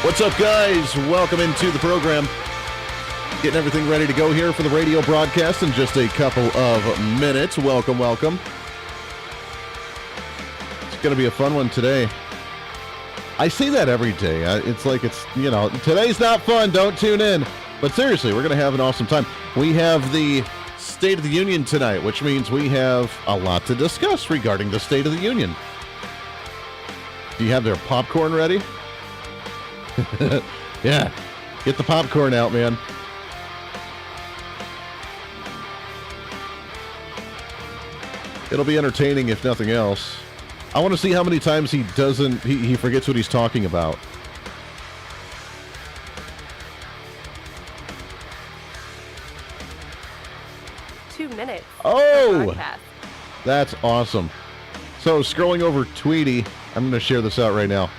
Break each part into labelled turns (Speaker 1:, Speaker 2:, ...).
Speaker 1: What's up, guys? Welcome into the program. Getting everything ready to go here for the radio broadcast in just a couple of minutes. Welcome. It's going to be a fun one today. I say that every day. It's like today's not fun. Don't tune in. But seriously, we're going to have an awesome time. We have the State of the Union tonight, which means we have a lot to discuss regarding the State of the Union. Do you have their popcorn ready? Yeah, get the popcorn out, man. It'll be entertaining if nothing else. I want to see how many times he forgets what he's talking about.
Speaker 2: Minutes.
Speaker 1: Oh, that's awesome. So scrolling over Tweety, I'm going to share this out right now.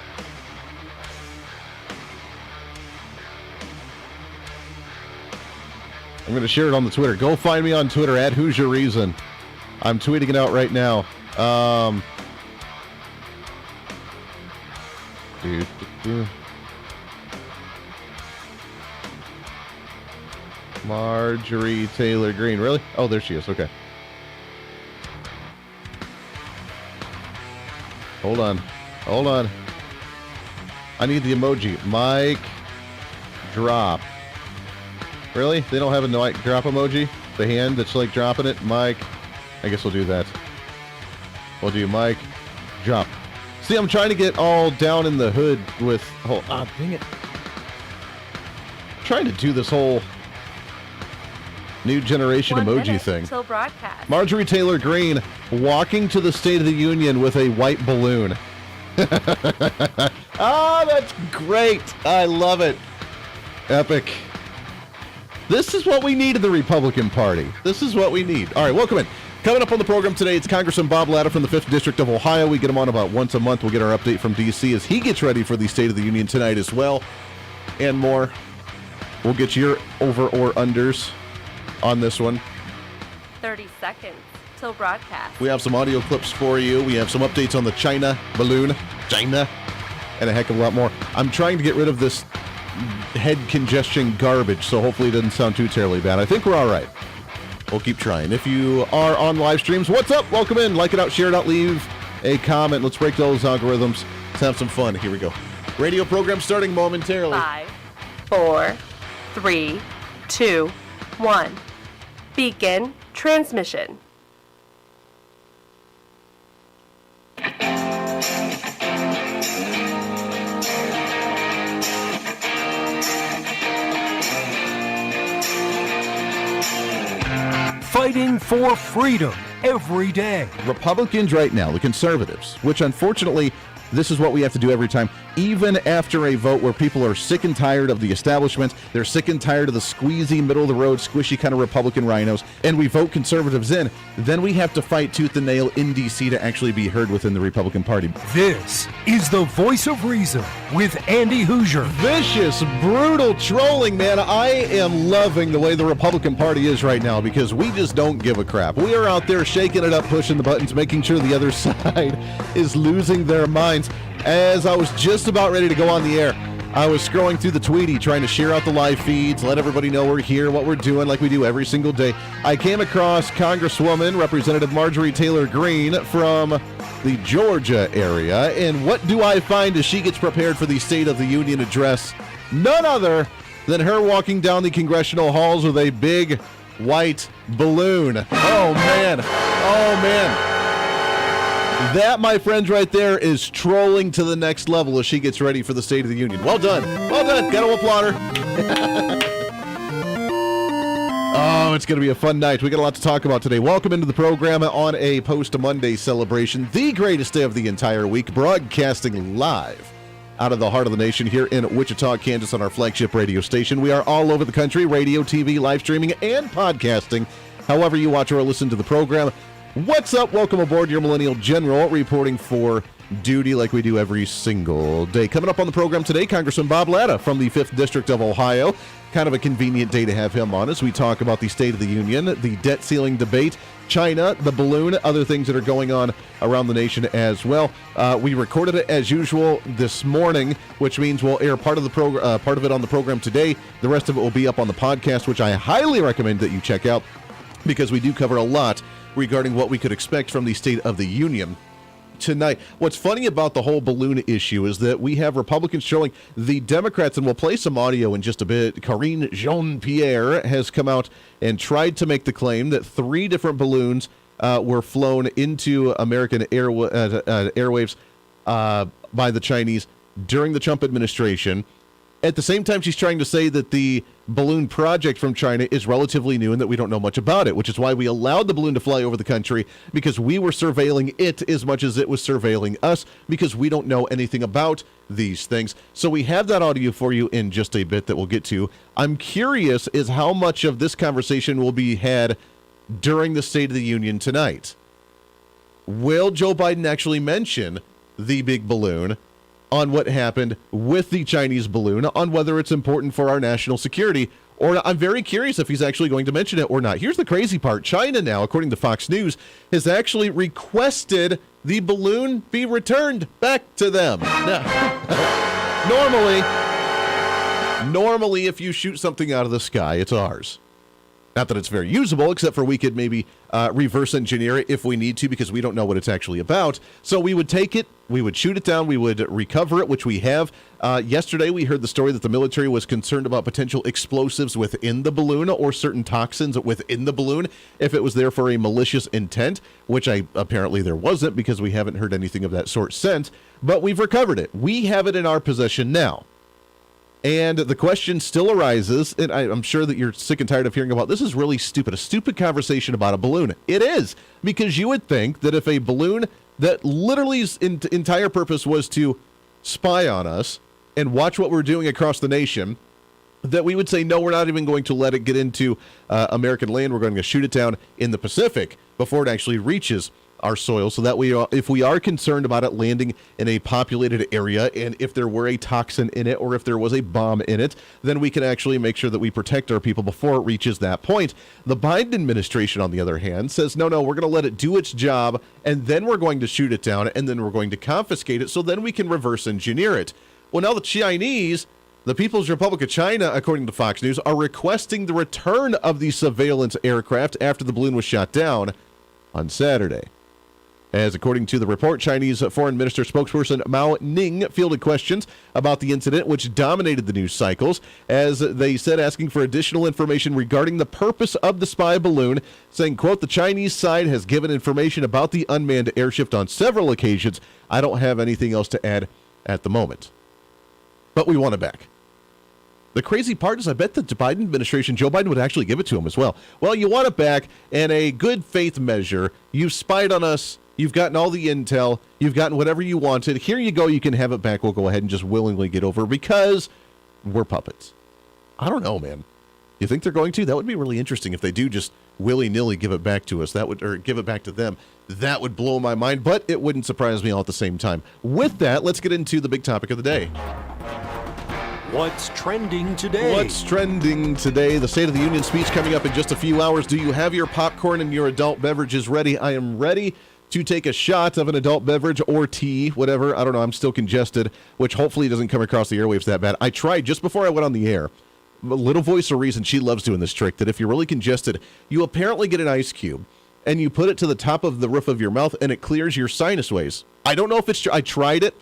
Speaker 1: I'm going to share it on the Twitter. Go find me on Twitter at Hooser Reason. I'm tweeting it out right now. Marjorie Taylor Greene. Really? Oh, there she is. Okay. Hold on. I need the emoji. Mic drop. Really? They don't have a mic drop emoji? The hand that's like dropping it? Mic. I guess we'll do that. We'll do mic drop. See, I'm trying to get all down in the hood with... dang it. I'm trying to do this whole new generation emoji thing.
Speaker 2: Until broadcast.
Speaker 1: Marjorie Taylor Greene walking to the State of the Union with a white balloon. That's great. I love it. Epic. This is what we need in the Republican Party. This is what we need. All right, welcome in. Coming up on the program today, it's Congressman Bob Latta from the 5th District of Ohio. We get him on about once a month. We'll get our update from D.C. as he gets ready for the State of the Union tonight as well, and more. We'll get your over or unders on this one.
Speaker 2: 30 seconds till broadcast.
Speaker 1: We have some audio clips for you. We have some updates on the China balloon, and a heck of a lot more. I'm trying to get rid of this head congestion garbage, so hopefully it doesn't sound too terribly bad. I think we're all right. We'll keep trying. If you are on live streams, what's up? Welcome in. Like it out, share it out, leave a comment. Let's break those algorithms. Let's have some fun. Here we go. Radio program starting momentarily.
Speaker 2: 5, 4, 3, 2, 1. Begin transmission.
Speaker 3: Fighting for freedom every day.
Speaker 1: Republicans right now, the conservatives, which unfortunately, this is what we have to do every time, even after a vote where people are sick and tired of the establishment, they're sick and tired of the squeezy, middle-of-the-road, squishy kind of Republican rhinos, and we vote conservatives in, then we have to fight tooth and nail in D.C. to actually be heard within the Republican Party.
Speaker 3: This is the Voice of Reason with Andy Hooser.
Speaker 1: Vicious, brutal trolling, man. I am loving the way the Republican Party is right now because we just don't give a crap. We are out there shaking it up, pushing the buttons, making sure the other side is losing their minds. As I was just about ready to go on the air, I was scrolling through the Tweety, trying to share out the live feeds, let everybody know we're here, what we're doing, like we do every single day. I came across Congresswoman Representative Marjorie Taylor Greene from the Georgia area, and what do I find as she gets prepared for the State of the Union address? None other than her walking down the congressional halls with a big white balloon. Oh, man. That, my friends, right there is trolling to the next level as she gets ready for the State of the Union. Well done. Got to applaud her. Oh, it's going to be a fun night. We got a lot to talk about today. Welcome into the program on a Post-Monday celebration, the greatest day of the entire week, broadcasting live out of the heart of the nation here in Wichita, Kansas on our flagship radio station. We are all over the country, radio, TV, live streaming, and podcasting. However you watch or listen to the program. What's up? Welcome aboard, your Millennial General, reporting for duty like we do every single day. Coming up on the program today, Congressman Bob Latta from the 5th District of Ohio. Kind of a convenient day to have him on as we talk about the State of the Union, the debt ceiling debate, China, the balloon, other things that are going on around the nation as well. We recorded it as usual this morning, which means we'll air part of it on the program today. The rest of it will be up on the podcast, which I highly recommend that you check out because we do cover a lot regarding what we could expect from the State of the Union tonight. What's funny about the whole balloon issue is that we have Republicans showing the Democrats, and we'll play some audio in just a bit. Karine Jean-Pierre has come out and tried to make the claim that 3 different balloons were flown into American airwaves by the Chinese during the Trump administration. At the same time, she's trying to say that the balloon project from China is relatively new and that we don't know much about it, which is why we allowed the balloon to fly over the country, because we were surveilling it as much as it was surveilling us, because we don't know anything about these things. So we have that audio for you in just a bit that we'll get to. I'm curious is how much of this conversation will be had during the State of the Union tonight. Will Joe Biden actually mention the big balloon on what happened with the Chinese balloon, on whether it's important for our national security or not? I'm very curious if he's actually going to mention it or not. Here's the crazy part. China now, according to Fox News, has actually requested the balloon be returned back to them. Now, normally, if you shoot something out of the sky, it's ours. Not that it's very usable, except for we could maybe reverse engineer it if we need to, because we don't know what it's actually about. So we would take it, we would shoot it down, we would recover it, which we have. Yesterday, we heard the story that the military was concerned about potential explosives within the balloon or certain toxins within the balloon if it was there for a malicious intent, which apparently there wasn't, because we haven't heard anything of that sort since. But we've recovered it. We have it in our possession now. And the question still arises, and I'm sure that you're sick and tired of hearing about this is really stupid, a stupid conversation about a balloon. It is, because you would think that if a balloon that literally's entire purpose was to spy on us and watch what we're doing across the nation, that we would say, no, we're not even going to let it get into American land. We're going to shoot it down in the Pacific before it actually reaches our soil, so that if we are concerned about it landing in a populated area, and if there were a toxin in it or if there was a bomb in it, then we can actually make sure that we protect our people before it reaches that point. The Biden administration, on the other hand, says, no, we're going to let it do its job, and then we're going to shoot it down, and then we're going to confiscate it, so then we can reverse engineer it. Well, now the Chinese, the People's Republic of China, according to Fox News, are requesting the return of the surveillance aircraft after the balloon was shot down on Saturday. As according to the report, Chinese Foreign Minister spokesperson Mao Ning fielded questions about the incident, which dominated the news cycles, as they said, asking for additional information regarding the purpose of the spy balloon, saying, quote, the Chinese side has given information about the unmanned aircraft on several occasions. I don't have anything else to add at the moment. But we want it back. The crazy part is I bet the Biden administration, Joe Biden, would actually give it to him as well. Well, you want it back, and a good faith measure. You've spied on us. You've gotten all the intel. You've gotten whatever you wanted. Here you go. You can have it back. We'll go ahead and just willingly get over because we're puppets. I don't know, man. You think they're going to? That would be really interesting if they do just willy-nilly give it back to us. Or give it back to them. That would blow my mind, but it wouldn't surprise me all at the same time. With that, let's get into the big topic of the day.
Speaker 3: What's trending today?
Speaker 1: What's trending today? The State of the Union speech coming up in just a few hours. Do you have your popcorn and your adult beverages ready? I am ready to take a shot of an adult beverage or tea, whatever. I don't know. I'm still congested, which hopefully doesn't come across the airwaves that bad. I tried just before I went on the air. Little voice of reason, she loves doing this trick, that if you're really congested, you apparently get an ice cube and you put it to the top of the roof of your mouth and it clears your sinus ways. I don't know if it's true. I tried it.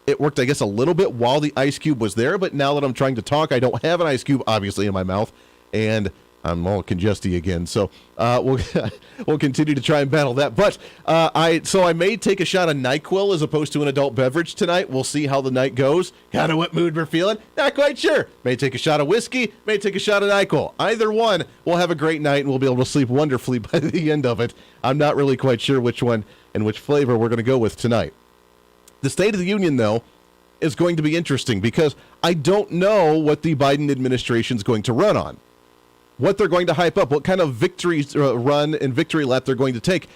Speaker 1: It worked, I guess, a little bit while the ice cube was there, but now that I'm trying to talk, I don't have an ice cube, obviously, in my mouth, and I'm all congesty again. So we'll continue to try and battle that. But I may take a shot of NyQuil as opposed to an adult beverage tonight. We'll see how the night goes. Kind of what mood we're feeling. Not quite sure. May take a shot of whiskey. May take a shot of NyQuil. Either one, we'll have a great night and we'll be able to sleep wonderfully by the end of it. I'm not really quite sure which one and which flavor we're going to go with tonight. The State of the Union, though, is going to be interesting because I don't know what the Biden administration is going to run on. What they're going to hype up, what kind of victory run and victory lap they're going to take,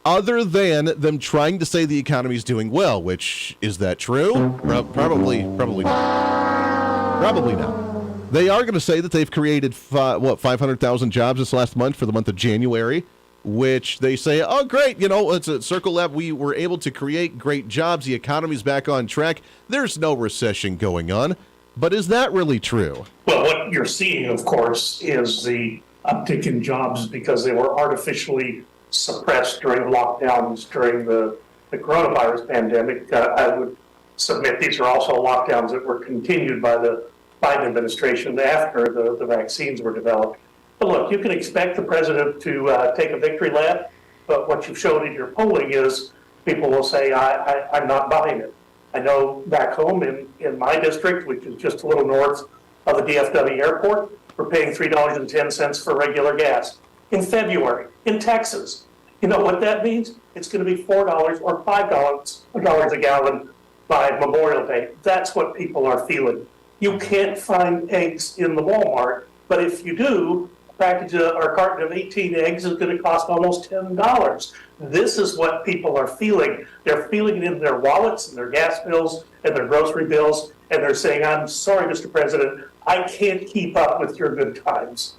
Speaker 1: other than them trying to say the economy is doing well, which, is that true? Probably not. Probably not. They are going to say that they've created, 500,000 jobs this last month for the month of January. which they say, oh, great, it's a Circle Lab. We were able to create great jobs. The economy's back on track. There's no recession going on. But is that really true?
Speaker 4: Well, what you're seeing, of course, is the uptick in jobs because they were artificially suppressed during lockdowns during the coronavirus pandemic. I would submit these are also lockdowns that were continued by the Biden administration after the vaccines were developed. But look, you can expect the president to take a victory lap, but what you've shown in your polling is people will say, I'm not buying it. I know back home in my district, which is just a little north of the DFW airport, we're paying $3.10 for regular gas. In February, in Texas, you know what that means? It's going to be $4 or $5 a gallon by Memorial Day. That's what people are feeling. You can't find eggs in the Walmart, but if you do, a package or a carton of 18 eggs is going to cost almost $10. This is what people are feeling. They're feeling it in their wallets and their gas bills and their grocery bills, and they're saying, I'm sorry, Mr. President, I can't keep up with your good times.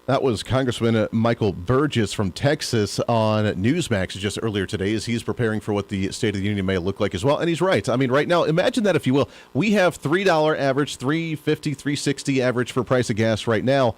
Speaker 1: That was Congressman Michael Burgess from Texas on Newsmax just earlier today as he's preparing for what the State of the Union may look like as well. And he's right. I mean, right now, imagine that, if you will. We have $3 average, $3.50, $3.60 average for price of gas right now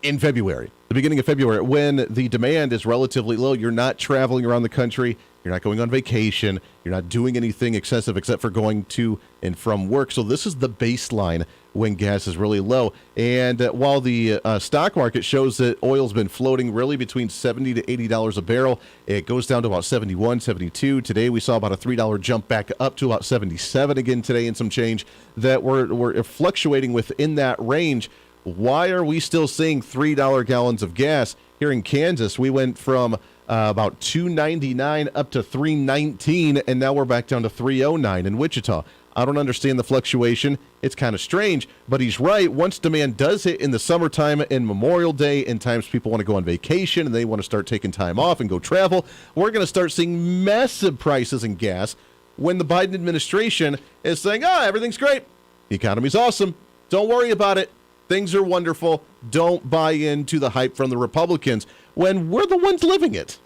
Speaker 1: in February, the beginning of February, when the demand is relatively low. You're not traveling around the country. You're not going on vacation. You're not doing anything excessive except for going to and from work. So this is the baseline when gas is really low. And while the stock market shows that oil's been floating really between $70 to $80 a barrel, it goes down to about 71, 72. Today we saw about a $3 jump back up to about 77 again today and some change, that we're fluctuating within that range. Why are we still seeing $3 gallons of gas? Here in Kansas, we went from about $2.99 up to $3.19, and now we're back down to $3.09 in Wichita. I don't understand the fluctuation. It's kind of strange, but he's right. Once demand does hit in the summertime and Memorial Day and times people want to go on vacation and they want to start taking time off and go travel, we're going to start seeing massive prices in gas when the Biden administration is saying, everything's great. The economy's awesome. Don't worry about it. Things are wonderful. Don't buy into the hype from the Republicans when we're the ones living it.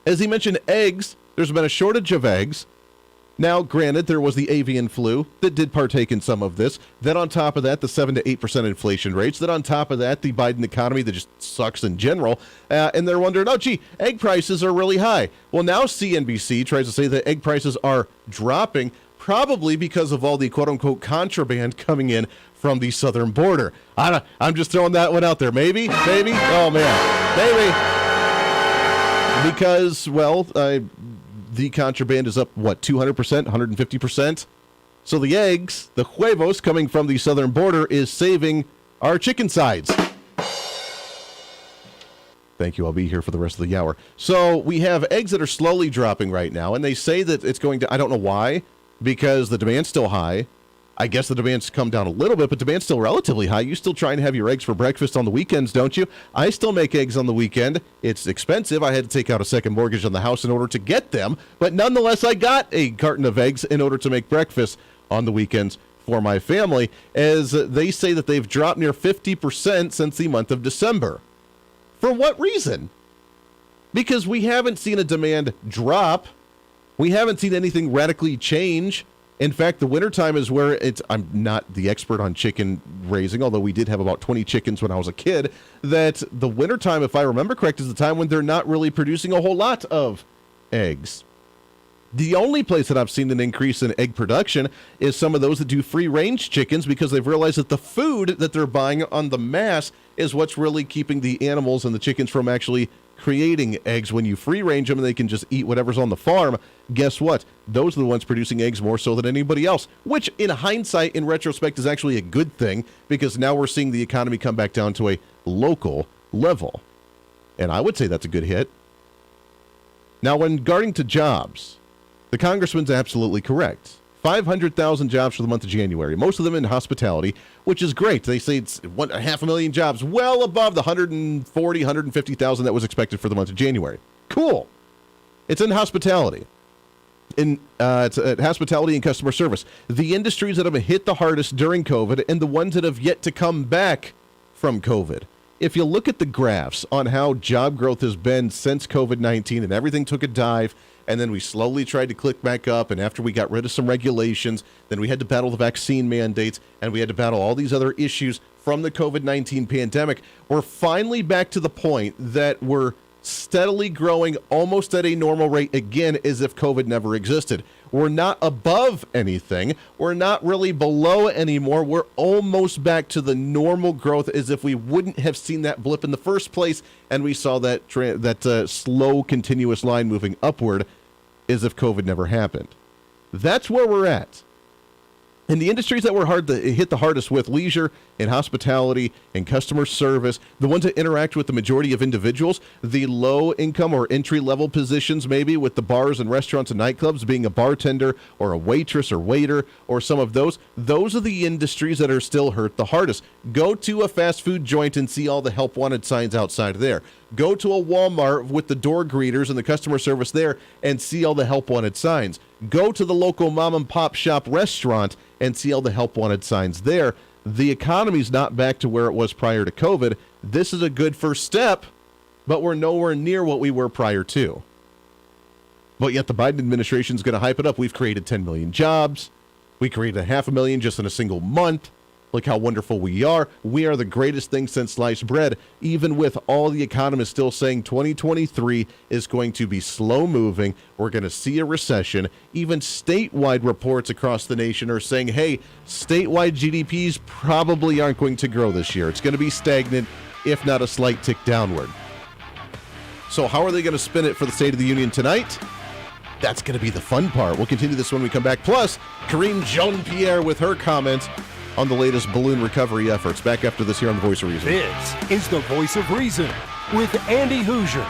Speaker 1: As he mentioned, eggs, there's been a shortage of eggs. Now, granted, there was the avian flu that did partake in some of this. Then on top of that, the 7 to 8% inflation rates. Then on top of that, the Biden economy that just sucks in general. And they're wondering, egg prices are really high. Well, now CNBC tries to say that egg prices are dropping, probably because of all the quote-unquote contraband coming in from the southern border. I'm just throwing that one out there. Maybe. Oh, man. Maybe. Because, the contraband is up, 200%, 150%? So the eggs, the huevos coming from the southern border is saving our chicken sides. Thank you. I'll be here for the rest of the hour. So we have eggs that are slowly dropping right now, and they say that it's going to, I don't know why, because the demand's still high. I guess the demand's come down a little bit, but demand's still relatively high. You still try and have your eggs for breakfast on the weekends, don't you? I still make eggs on the weekend. It's expensive. I had to take out a second mortgage on the house in order to get them, but nonetheless, I got a carton of eggs in order to make breakfast on the weekends for my family, as they say that they've dropped near 50% since the month of December. For what reason? Because we haven't seen a demand drop. We haven't seen anything radically change. In fact, the wintertime is where I'm not the expert on chicken raising, although we did have about 20 chickens when I was a kid, that the wintertime, if I remember correct, is the time when they're not really producing a whole lot of eggs. The only place that I've seen an increase in egg production is some of those that do free-range chickens, because they've realized that the food that they're buying on the mass is what's really keeping the animals and the chickens from actually creating eggs. When you free range them and they can just eat whatever's on the farm, guess what? Those are the ones producing eggs more so than anybody else, which in hindsight, in retrospect, is actually a good thing, because now we're seeing the economy come back down to a local level. And I would say that's a good hit. Now, when regarding to jobs, the congressman's absolutely correct. 500,000 jobs for the month of January, most of them in hospitality, which is great. They say it's 500,000 jobs, well above the 140, 150,000 that was expected for the month of January. Cool. It's in hospitality. It's hospitality and customer service. The industries that have been hit the hardest during COVID and the ones that have yet to come back from COVID. if you look at the graphs on how job growth has been since COVID-19 and everything took a dive, and then we slowly tried to click back up, and after we got rid of some regulations, then we had to battle the vaccine mandates, and we had to battle all these other issues from the COVID-19 pandemic, we're finally back to the point that we're steadily growing almost at a normal rate again, as if COVID never existed. We're not above anything. We're not really below anymore. We're almost back to the normal growth, as if we wouldn't have seen that blip in the first place, and we saw that slow, continuous line moving upward, as if COVID never happened. That's where we're at. And the industries that were hard to hit the hardest with, leisure and hospitality and customer service, the ones that interact with the majority of individuals, the low income or entry level positions, maybe with the bars and restaurants and nightclubs, being a bartender or a waitress or waiter or some of those are the industries that are still hurt the hardest. Go to a fast food joint and see all the help wanted signs outside there. Go to a Walmart with the door greeters and the customer service there and see all the help wanted signs. Go to the local mom and pop shop restaurant and see all the help wanted signs there. The economy's not back to where it was prior to COVID. This is a good first step, but we're nowhere near what we were prior to. But yet the Biden administration is going to hype it up. We've created 10 million jobs. We created 500,000 just in a single month. Look how wonderful we are. We are the greatest thing since sliced bread, even with all the economists still saying 2023 is going to be slow moving. We're going to see a recession. Even statewide reports across the nation are saying, hey, statewide GDPs probably aren't going to grow this year. It's going to be stagnant, if not a slight tick downward. So how are they going to spin it for the State of the Union tonight? That's going to be the fun part. We'll continue this when we come back. Plus, Karine Jean-Pierre with her comments on the latest balloon recovery efforts. Back after this here on The Voice of Reason.
Speaker 3: This is The Voice of Reason with Andy Hooser.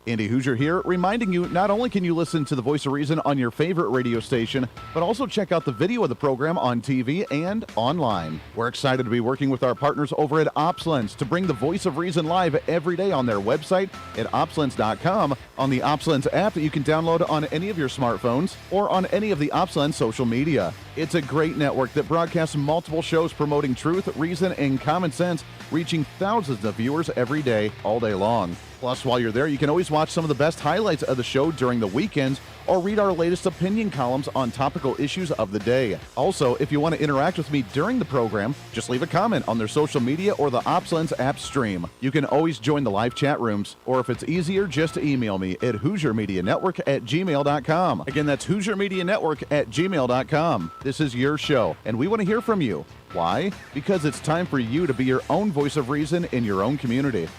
Speaker 5: Andy Hooser here, reminding you not only can you listen to The Voice of Reason on your favorite radio station, but also check out the video of the program on TV and online. We're excited to be working with our partners over at OpsLens to bring The Voice of Reason live every day on their website at opslens.com, on the OpsLens app that you can download on any of your smartphones, or on any of the OpsLens social media. It's a great network that broadcasts multiple shows promoting truth, reason, and common sense, reaching thousands of viewers every day, all day long. Plus, while you're there, you can always watch some of the best highlights of the show during the weekends or read our latest opinion columns on topical issues of the day. Also, if you want to interact with me during the program, just leave a comment on their social media or the OpsLens app stream. You can always join the live chat rooms, or if it's easier, just email me at HooserMediaNetwork@gmail.com. Again, that's HooserMediaNetwork@gmail.com. This is your show, and we want to hear from you. Why? Because it's time for you to be your own voice of reason in your own community.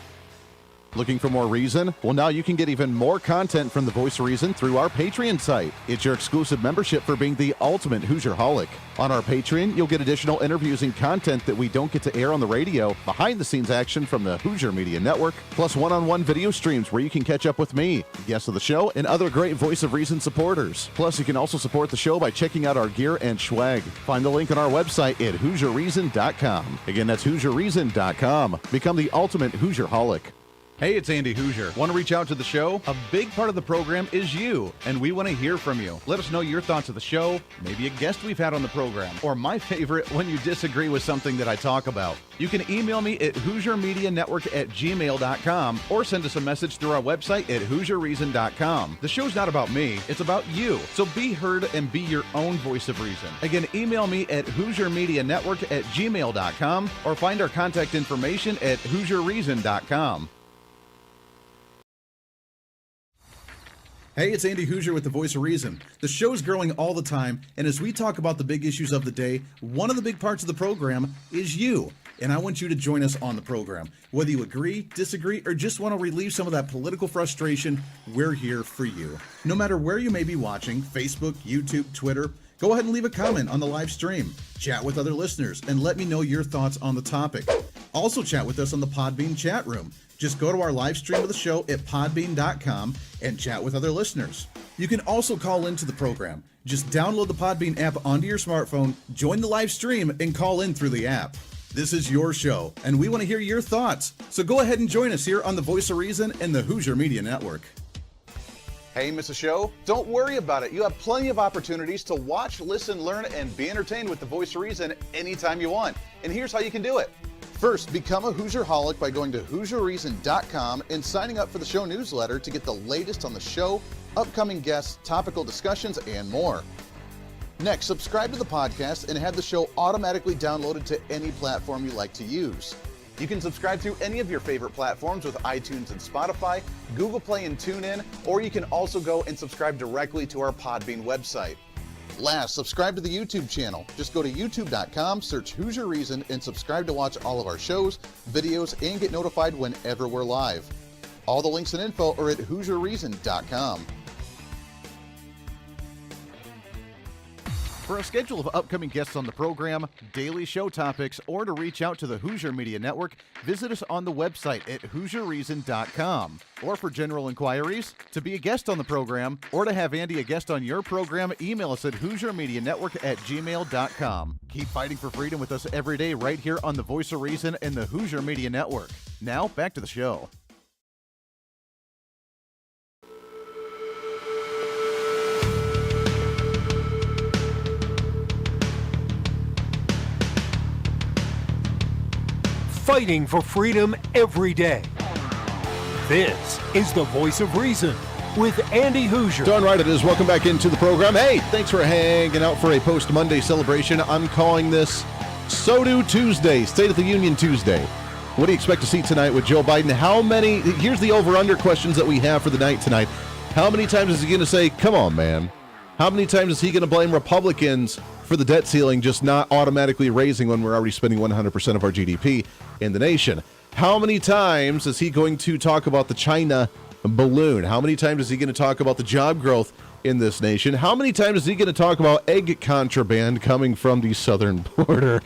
Speaker 5: Looking for more reason? Well, now you can get even more content from The Voice of Reason through our Patreon site. It's your exclusive membership for being the ultimate Hoosier-holic. On our Patreon, you'll get additional interviews and content that we don't get to air on the radio, behind-the-scenes action from the Hooser Media Network, plus one-on-one video streams where you can catch up with me, guests of the show, and other great Voice of Reason supporters. Plus, you can also support the show by checking out our gear and swag. Find the link on our website at HooserReason.com. Again, that's HooserReason.com. Become the ultimate Hoosier-holic. Hey, it's Andy Hooser. Want to reach out to the show? A big part of the program is you, and we want to hear from you. Let us know your thoughts of the show, maybe a guest we've had on the program, or my favorite, when you disagree with something that I talk about. You can email me at HooserMediaNetwork@gmail.com or send us a message through our website at HooserReason.com. The show's not about me, it's about you. So be heard and be your own voice of reason. Again, email me at HooserMediaNetwork@gmail.com or find our contact information at HooserReason.com. Hey, it's Andy Hooser with The Voice of Reason. The show's growing all the time, and as we talk about the big issues of the day, one of the big parts of the program is you. And I want you to join us on the program. Whether you agree, disagree, or just want to relieve some of that political frustration, we're here for you. No matter where you may be watching, Facebook, YouTube, Twitter, go ahead and leave a comment on the live stream. Chat with other listeners and let me know your thoughts on the topic. Also chat with us on the Podbean chat room. Just go to our live stream of the show at podbean.com and chat with other listeners. You can also call into the program. Just download the Podbean app onto your smartphone, join the live stream, and call in through the app. This is your show, and we want to hear your thoughts. So go ahead and join us here on The Voice of Reason and the Hooser Media Network. Hey, miss a show? Don't worry about it. You have plenty of opportunities to watch, listen, learn, and be entertained with the Voice of Reason anytime you want. And here's how you can do it. First, become a Hooserholic by going to HooserReason.com and signing up for the show newsletter to get the latest on the show, upcoming guests, topical discussions, and more. Next, subscribe to the podcast and have the show automatically downloaded to any platform you like to use. You can subscribe through any of your favorite platforms with iTunes and Spotify, Google Play and TuneIn, or you can also go and subscribe directly to our Podbean website. Last, subscribe to the YouTube channel. Just go to youtube.com, search Hooser Reason, and subscribe to watch all of our shows, videos, and get notified whenever we're live. All the links and info are at HooserReason.com. For a schedule of upcoming guests on the program, daily show topics, or to reach out to the Hooser Media Network, visit us on the website at HooserReason.com. Or for general inquiries, to be a guest on the program, or to have Andy a guest on your program, email us at HooserMediaNetwork@gmail.com. Keep fighting for freedom with us every day right here on the Voice of Reason and the Hooser Media Network. Now, back to the show.
Speaker 3: Fighting for freedom every day. This is the Voice of Reason with Andy Hooser.
Speaker 1: Darn right it is. Welcome back into the program. Hey, thanks for hanging out for a post-Monday celebration. I'm calling this So-Do Tuesday, State of the Union Tuesday. What do you expect to see tonight with Joe Biden? Here's the over-under questions that we have for the night tonight. How many times is he going to say, come on, man? How many times is he going to blame Republicans for the debt ceiling just not automatically raising when we're already spending 100% of our GDP in the nation? How many times is he going to talk about the China balloon? How many times is he going to talk about the job growth in this nation? How many times is he going to talk about egg contraband coming from the southern border?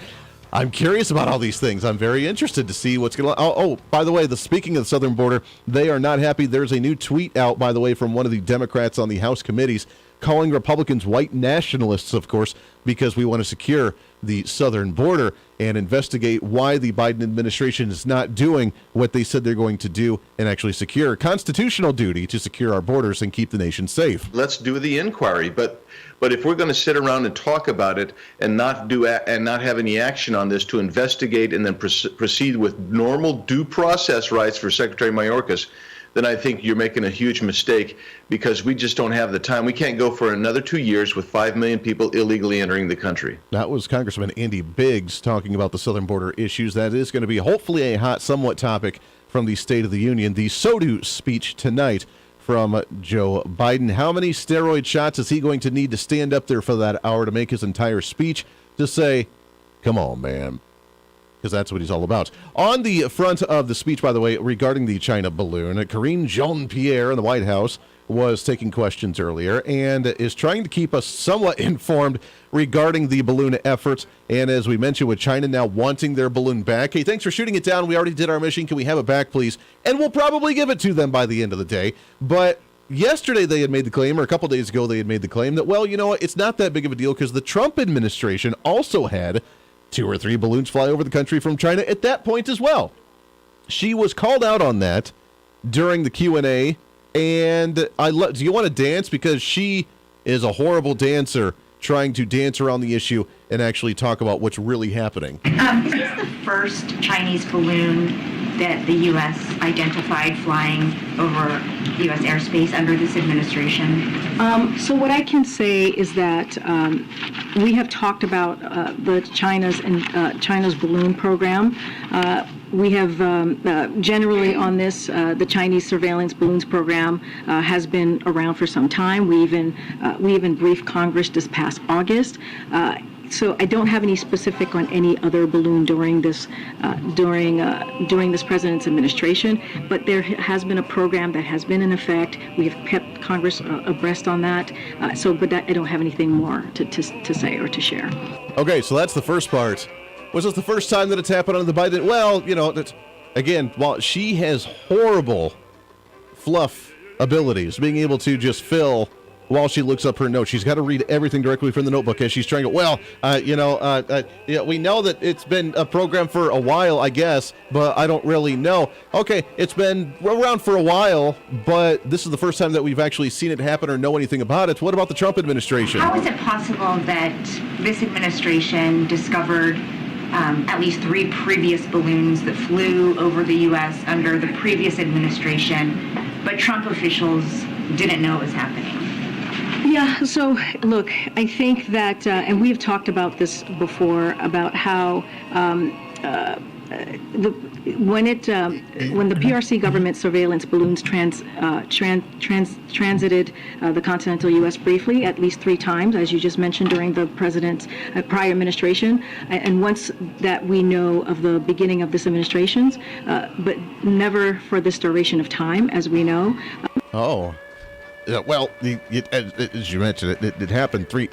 Speaker 1: I'm curious about all these things. I'm very interested to see what's going to... Oh, by the way, speaking of the southern border, they are not happy. There's a new tweet out, by the way, from one of the Democrats on the House committees calling Republicans white nationalists, of course, because we want to secure the southern border and investigate why the Biden administration is not doing what they said they're going to do and actually secure constitutional duty to secure our borders and keep the nation safe.
Speaker 6: Let's do the inquiry, but if we're going to sit around and talk about it and not have any action on this to investigate and then proceed with normal due process rights for Secretary Mayorkas, then I think you're making a huge mistake, because we just don't have the time. We can't go for another 2 years with 5 million people illegally entering the country.
Speaker 1: That was Congressman Andy Biggs talking about the southern border issues. That is going to be hopefully a hot, somewhat topic from the State of the Union. The So-Do speech tonight from Joe Biden. How many steroid shots is he going to need to stand up there for that hour to make his entire speech to say, come on, man? Because that's what he's all about. On the front of the speech, by the way, regarding the China balloon, Karine Jean-Pierre in the White House was taking questions earlier and is trying to keep us somewhat informed regarding the balloon efforts. And as we mentioned, with China now wanting their balloon back, hey, thanks for shooting it down. We already did our mission. Can we have it back, please? And we'll probably give it to them by the end of the day. But yesterday they had made the claim, or a couple days ago they had made the claim that, well, you know what, it's not that big of a deal because the Trump administration also had 2 or 3 balloons fly over the country from China at that point as well. She was called out on that during the Q&A, and do you want to dance? Because she is a horrible dancer, trying to dance around the issue and actually talk about what's really happening.
Speaker 7: Is this the first Chinese balloon that the U.S. identified flying over U.S. airspace under this administration?
Speaker 8: So what I can say is that we have talked about China's balloon program. We have generally on this, the Chinese surveillance balloons program has been around for some time. We even briefed Congress this past August. So I don't have any specific on any other balloon during this president's administration, but there has been a program that has been in effect. We have kept Congress abreast on that. But I don't have anything more to say or to share.
Speaker 1: Okay, so that's the first part. Was this the first time that it's happened under the Biden? Well, you know, again, while she has horrible fluff abilities, being able to just fill while she looks up her notes. She's got to read everything directly from the notebook as she's trying to, we know that it's been a program for a while, I guess, but I don't really know. Okay, it's been around for a while, but this is the first time that we've actually seen it happen or know anything about it. What about the Trump administration?
Speaker 7: How is it possible that this administration discovered at least 3 previous balloons that flew over the U.S. under the previous administration, but Trump officials didn't know it was happening?
Speaker 8: Yeah, so look, I think that, and we've talked about this before, about how when the PRC government surveillance balloons transited the continental U.S. briefly, at least 3 times, as you just mentioned, during the president's prior administration, and once that we know of the beginning of this administration's, but never for this duration of time, as we know.
Speaker 1: Oh. Yeah, well, as you mentioned, it happened three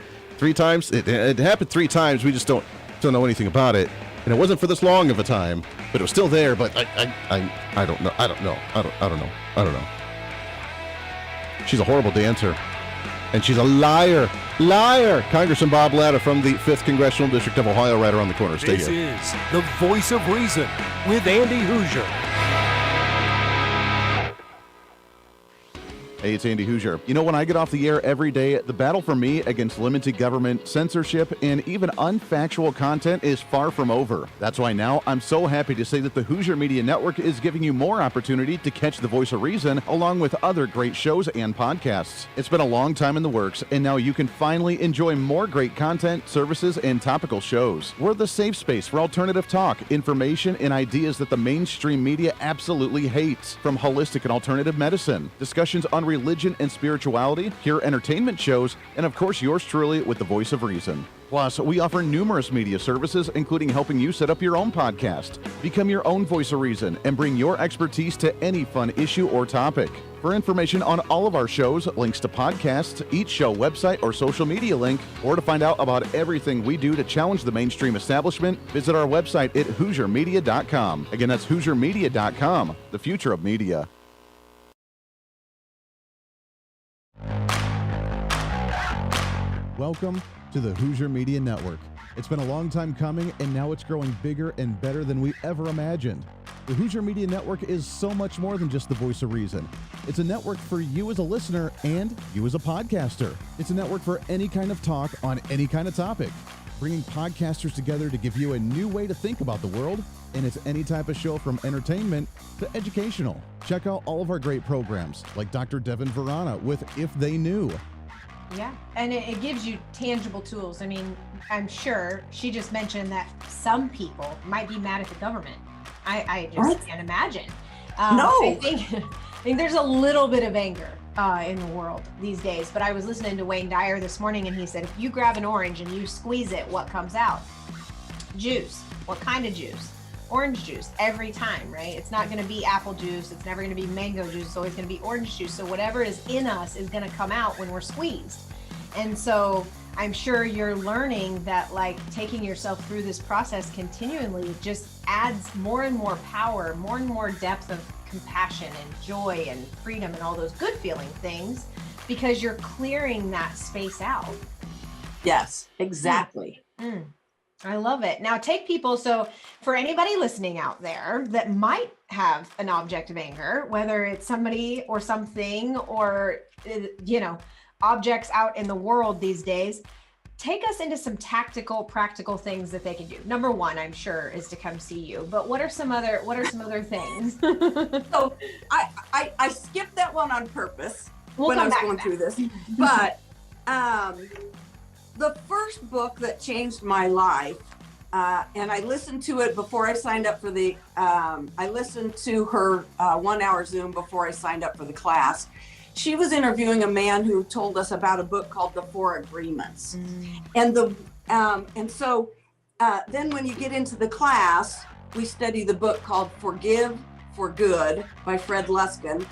Speaker 1: times. It happened 3 times. We just don't know anything about it, and it wasn't for this long of a time. But it was still there. But I don't know. She's a horrible dancer, and she's a liar. Congressman Bob Latta from the 5th Congressional District of Ohio, right around the corner. Stay
Speaker 3: This
Speaker 1: here.
Speaker 3: is the Voice of Reason with Andy Hooser.
Speaker 5: Hey, it's Andy Hooser. You know, when I get off the air every day, the battle for me against limited government, censorship, and even unfactual content is far from over. That's why now I'm so happy to say that the Hooser Media Network is giving you more opportunity to catch the Voice of Reason along with other great shows and podcasts. It's been a long time in the works, and now you can finally enjoy more great content, services, and topical shows. We're the safe space for alternative talk, information, and ideas that the mainstream media absolutely hates. From holistic and alternative medicine, discussions on religion and spirituality, pure entertainment shows, and of course yours truly with the Voice of Reason. Plus, we offer numerous media services, including helping you set up your own podcast, become your own Voice of Reason, and bring your expertise to any fun issue or topic. For information on all of our shows, links to podcasts, each show website or social media link, or to find out about everything we do to challenge the mainstream establishment, visit our website at HooserMedia.com. Again, that's HooserMedia.com, the future of media. Welcome to the Hooser Media Network. It's been a long time coming, and now it's growing bigger and better than we ever imagined. The Hooser Media Network is so much more than just the Voice of Reason. It's a network for you as a listener and you as a podcaster. It's a network for any kind of talk on any kind of topic, bringing podcasters together to give you a new way to think about the world, and it's any type of show from entertainment to educational. Check out all of our great programs, like Dr. Devin Verana with If They Knew.
Speaker 9: Yeah, and it gives you tangible tools. I mean, I'm sure she just mentioned that some people might be mad at the government. I just can't imagine.
Speaker 10: No.
Speaker 9: I think there's a little bit of anger in the world these days, but I was listening to Wayne Dyer this morning, and he said, if you grab an orange and you squeeze it, what comes out? Juice. What kind of juice? Orange juice every time, right? It's not going to be apple juice. It's never going to be mango juice. It's always going to be orange juice. So whatever is in us is going to come out when we're squeezed. And so I'm sure you're learning that, like, taking yourself through this process continually just adds more and more power, more and more depth of compassion and joy and freedom and all those good feeling things, because you're clearing that space out.
Speaker 10: Yes, exactly.
Speaker 9: I love it. Now take people, so for anybody listening out there that might have an object of anger, whether it's somebody or something or, objects out in the world these days, take us into some tactical, practical things that they can do. Number one, I'm sure, is to come see you, but what are some other things?
Speaker 10: So I skipped that one on purpose when I was going through this, but the first book that changed my life, and I listened to it before I signed up for I listened to her 1 hour Zoom before I signed up for the class. She was interviewing a man who told us about a book called The Four Agreements. And so then when you get into the class, we study the book called Forgive for Good by Fred Luskin.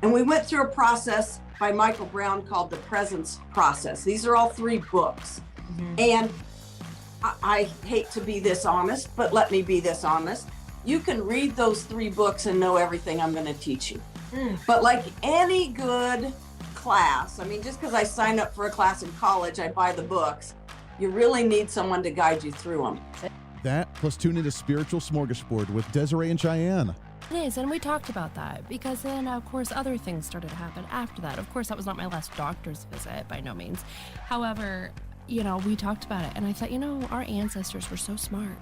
Speaker 10: And we went through a process by Michael Brown called The Presence Process. These are all 3 books. And I hate to be this honest, but let me be this honest. You can read those 3 books and know everything I'm going to teach you. But like any good class. I mean, just because I signed up for a class in college, I buy the books. You really need someone to guide you through them.
Speaker 5: That, plus tune into Spiritual Smorgasbord with Desiree and Cheyenne.
Speaker 11: It is, and we talked about that because then, of course, other things started to happen after that. Of course, that was not my last doctor's visit by no means. However, you know, we talked about it, and I thought, you know, our ancestors were so smart.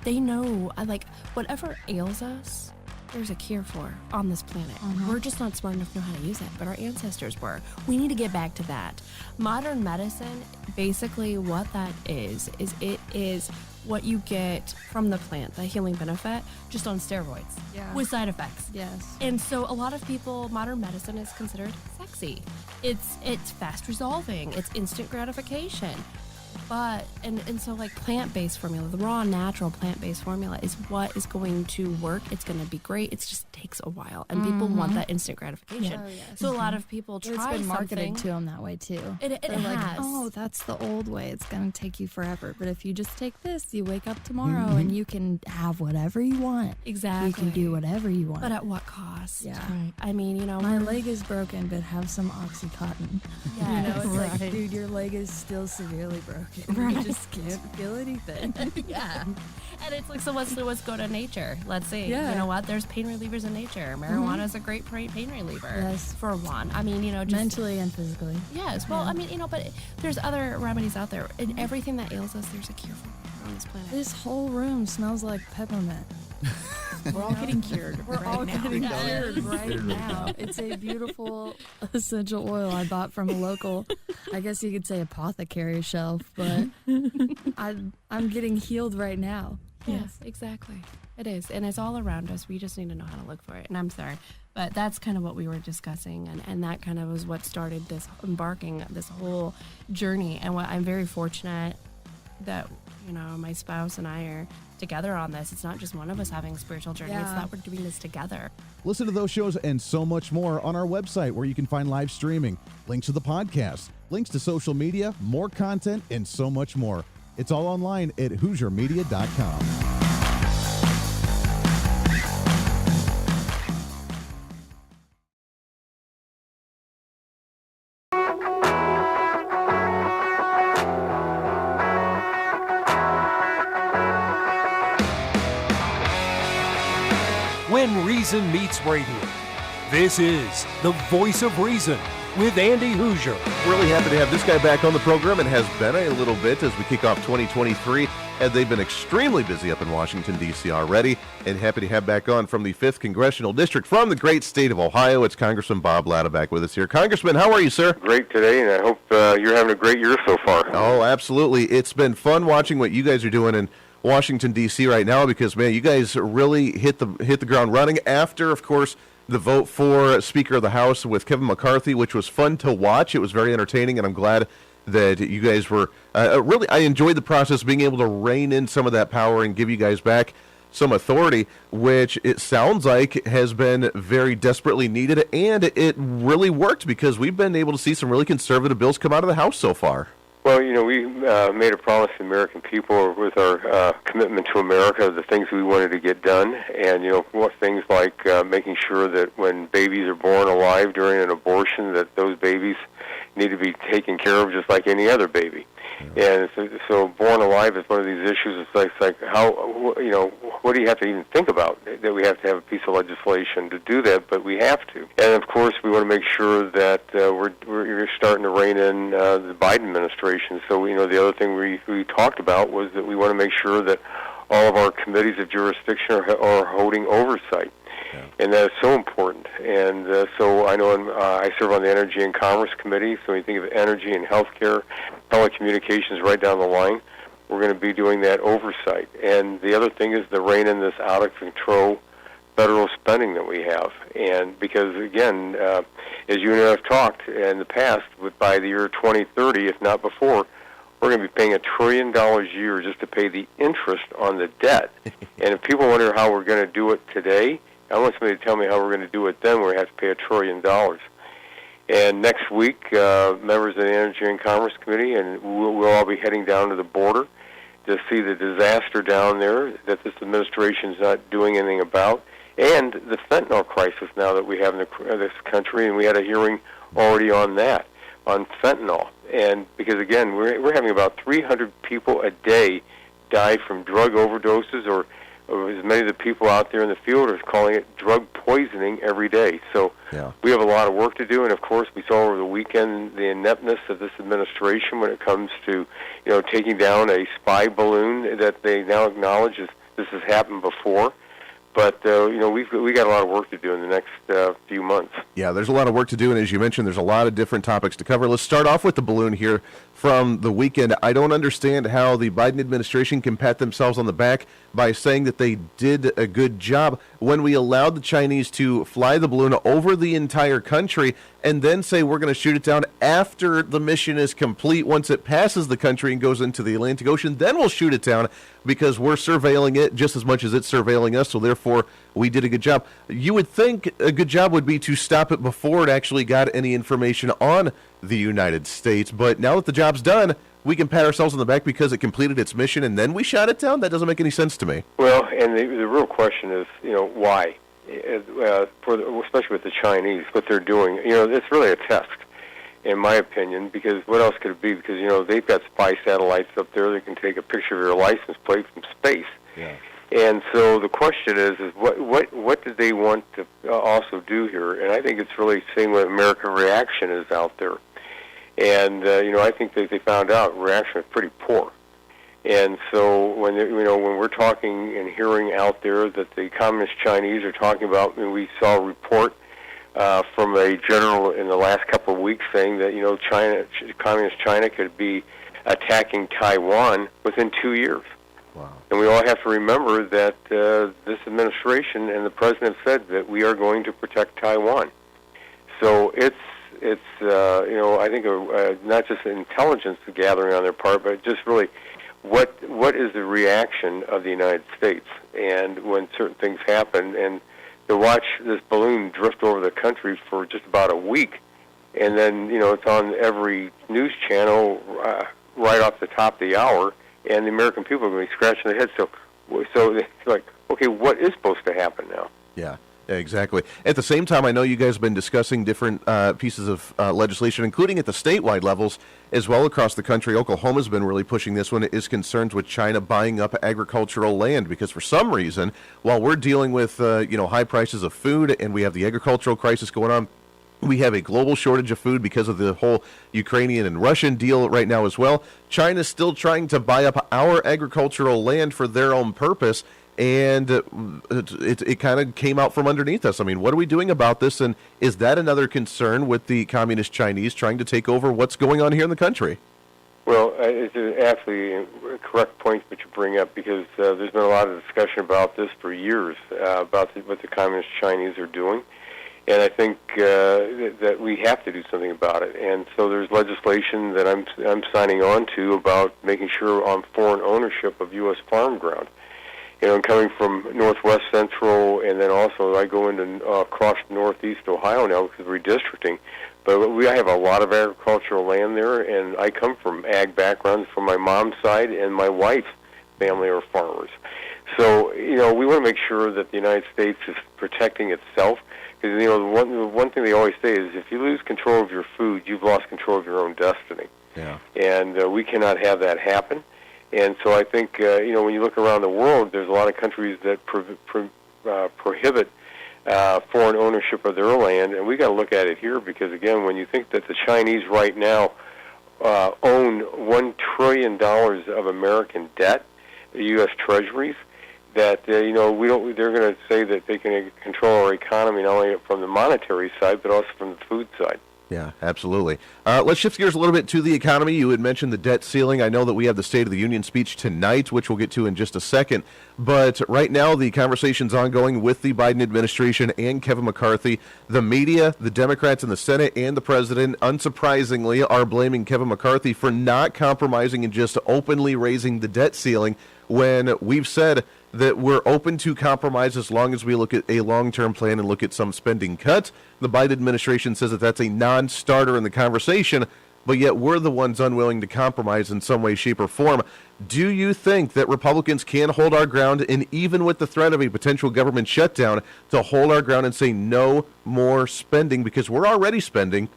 Speaker 11: They know, like, whatever ails us, there's a cure for on this planet. We're just not smart enough to know how to use it, but our ancestors were. We need to get back to that. Modern medicine, basically what that is it is what you get from the plant, the healing benefit, just on steroids with side effects.
Speaker 12: Yes.
Speaker 11: And so a lot of people, modern medicine is considered sexy. It's fast resolving. It's instant gratification. But, and so like plant-based formula, the raw, natural plant-based formula is what is going to work. It's going to be great. It just takes a while. And people want that instant gratification.
Speaker 12: Oh, yes.
Speaker 11: So a lot of people try
Speaker 12: It's been marketed
Speaker 11: something.
Speaker 12: to them that way too.
Speaker 11: It
Speaker 12: They're like,
Speaker 11: has.
Speaker 12: oh, that's the old way. It's going to take you forever. But if you just take this, you wake up tomorrow and you can have whatever you want.
Speaker 11: Exactly.
Speaker 12: You can do whatever you want.
Speaker 11: But at what cost?
Speaker 12: Yeah.
Speaker 11: Right. I mean, you know,
Speaker 12: My leg is broken, but have some Oxycontin.
Speaker 11: Yes.
Speaker 12: You know, it's like,
Speaker 11: Right.
Speaker 12: dude, your leg is still severely broken.
Speaker 11: Right.
Speaker 12: You just can't feel anything.
Speaker 11: yeah. And it's like, so let's go to nature. Let's see.
Speaker 12: Yeah.
Speaker 11: You know what? There's pain relievers in nature. Marijuana is a great pain reliever.
Speaker 12: Yes.
Speaker 11: For one. I mean, you know, just
Speaker 12: Mentally and physically.
Speaker 11: Yes. Well, I mean, you know, but there's other remedies out there. And everything that ails us, there's a cure for on this planet.
Speaker 12: This whole room smells like peppermint.
Speaker 11: We're all getting cured.
Speaker 12: We're all
Speaker 11: now.
Speaker 12: getting cured right now. It's a beautiful essential oil I bought from a local, I guess you could say apothecary shelf, but I'm getting healed right now.
Speaker 11: Yes, exactly. It is. And it's all around us. We just need to know how to look for it. And I'm sorry, but that's kind of what we were discussing. And that kind of was what started this this whole journey. And what I'm very fortunate that, you know, my spouse and I are together on this. It's not just one of us having a spiritual journey. It's that we're doing this together.
Speaker 5: Listen to those shows and so much more on our website, where you can find live streaming, links to the podcast, links to social media, more content, and so much more. It's all online at HooserMedia.com.
Speaker 3: When Reason Meets Radio. This is The Voice of Reason with Andy Hooser.
Speaker 1: Really happy to have this guy back on the program, and has been a little bit as we kick off 2023. And they've been extremely busy up in Washington, D.C. already. And happy to have back on from the 5th Congressional District from the great state of Ohio. It's Congressman Bob Latta back with us here. Congressman, how are you, sir?
Speaker 13: Great today, and I hope you're having a great year so far.
Speaker 1: Oh, absolutely. It's been fun watching what you guys are doing in Washington, D.C. right now, because, man, you guys really hit the ground running after, of course, the vote for Speaker of the House with Kevin McCarthy, which was fun to watch. It was very entertaining, and I'm glad that you guys were really, I enjoyed the process, being able to rein in some of that power and give you guys back some authority, which it sounds like has been very desperately needed, and it really worked, because we've been able to see some really conservative bills come out of the House so far.
Speaker 13: Well, you know, we made a promise to the American people with our commitment to America, the things we wanted to get done, and, you know, things like making sure that when babies are born alive during an abortion, that those babies need to be taken care of just like any other baby. And so born alive is one of these issues. It's like how, you know, what do you have to even think about that we have to have a piece of legislation to do that, but we have to. And of course, we want to make sure that we're starting to rein in the Biden administration. So, you know, the other thing we talked about was that we want to make sure that all of our committees of jurisdiction are holding oversight. Yeah. And that is so important. And so I know I serve on the Energy and Commerce Committee, so when you think of energy and healthcare, telecommunications right down the line, we're going to be doing that oversight. And the other thing is to rein in this out-of-control federal spending that we have. And because, again, as you and I have talked in the past, by the year 2030, if not before, we're going to be paying $1 trillion a year just to pay the interest on the debt. And if people wonder how we're going to do it today, I want somebody to tell me how we're going to do it then, where we have to pay $1 trillion. And next week, members of the Energy and Commerce Committee, and we'll all be heading down to the border to see the disaster down there that this administration is not doing anything about, and the fentanyl crisis now that we have in this country. And we had a hearing already on that, on fentanyl. And because, again, we're having about 300 people a day die from drug overdoses, or as many of the people out there in the field are calling it drug poisoning every day. So we have a lot of work to do, and of course we saw over the weekend the ineptness of this administration when it comes to, taking down a spy balloon that they now acknowledge this has happened before. But, we got a lot of work to do in the next few months.
Speaker 1: Yeah, there's a lot of work to do, and as you mentioned, there's a lot of different topics to cover. Let's start off with the balloon here from the weekend. I don't understand how the Biden administration can pat themselves on the back by saying that they did a good job when we allowed the Chinese to fly the balloon over the entire country and then say we're going to shoot it down after the mission is complete. Once it passes the country and goes into the Atlantic Ocean, then we'll shoot it down because we're surveilling it just as much as it's surveilling us, so therefore we did a good job. You would think a good job would be to stop it before it actually got any information on the United States, but now that the job's done, we can pat ourselves on the back because it completed its mission and then we shot it down? That doesn't make any sense to me.
Speaker 13: Well, and the real question is, why? Especially with the Chinese, what they're doing. It's really a test, in my opinion, because what else could it be? Because, they've got spy satellites up there that can take a picture of your license plate from space.
Speaker 1: Yeah.
Speaker 13: And so the question is what did they want to also do here? And I think it's really seeing what American reaction is out there. And, I think that they found out reaction was pretty poor. And so when we're talking and hearing out there that the Communist Chinese are talking about, we saw a report from a general in the last couple of weeks saying that, Communist China could be attacking Taiwan within 2 years.
Speaker 1: Wow.
Speaker 13: And we all have to remember that this administration and the president said that we are going to protect Taiwan. So it's I think not just intelligence gathering on their part, but just really what is the reaction of the United States, and when certain things happen, and to watch this balloon drift over the country for just about a week, and then it's on every news channel right off the top of the hour, and the American people are going to be scratching their heads. So it's like, okay, what is supposed to happen now?
Speaker 1: Yeah. Exactly. At the same time, I know you guys have been discussing different pieces of legislation, including at the statewide levels as well across the country. Oklahoma's been really pushing this one. It is concerned with China buying up agricultural land because for some reason, while we're dealing with high prices of food and we have the agricultural crisis going on, we have a global shortage of food because of the whole Ukrainian and Russian deal right now as well. China's still trying to buy up our agricultural land for their own purpose. And it kind of came out from underneath us. I mean, what are we doing about this? And is that another concern with the Communist Chinese trying to take over what's going on here in the country?
Speaker 13: Well, it's absolutely a correct point that you bring up, because there's been a lot of discussion about this for years, about what the Communist Chinese are doing. And I think that we have to do something about it. And so there's legislation that I'm signing on to about making sure on foreign ownership of U.S. farm ground. I'm coming from Northwest Central, and then also I go into across Northeast Ohio now because of redistricting. But I have a lot of agricultural land there, and I come from ag backgrounds from my mom's side, and my wife's family are farmers. So, we want to make sure that the United States is protecting itself. Because, the one thing they always say is if you lose control of your food, you've lost control of your own destiny.
Speaker 1: Yeah.
Speaker 13: And we cannot have that happen. And so I think, when you look around the world, there's a lot of countries that prohibit foreign ownership of their land, and we got to look at it here because, again, when you think that the Chinese right now own $1 trillion of American debt, the U.S. Treasuries, that they're going to say that they can control our economy not only from the monetary side but also from the food side.
Speaker 1: Yeah, absolutely. Let's shift gears a little bit to the economy. You had mentioned the debt ceiling. I know that we have the State of the Union speech tonight, which we'll get to in just a second. But right now, the conversation's ongoing with the Biden administration and Kevin McCarthy. The media, the Democrats in the Senate, and the president, unsurprisingly, are blaming Kevin McCarthy for not compromising and just openly raising the debt ceiling when we've said that we're open to compromise as long as we look at a long-term plan and look at some spending cuts. The Biden administration says that that's a non-starter in the conversation, but yet we're the ones unwilling to compromise in some way, shape, or form. Do you think that Republicans can hold our ground, and even with the threat of a potential government shutdown, to hold our ground and say no more spending, because we're already spending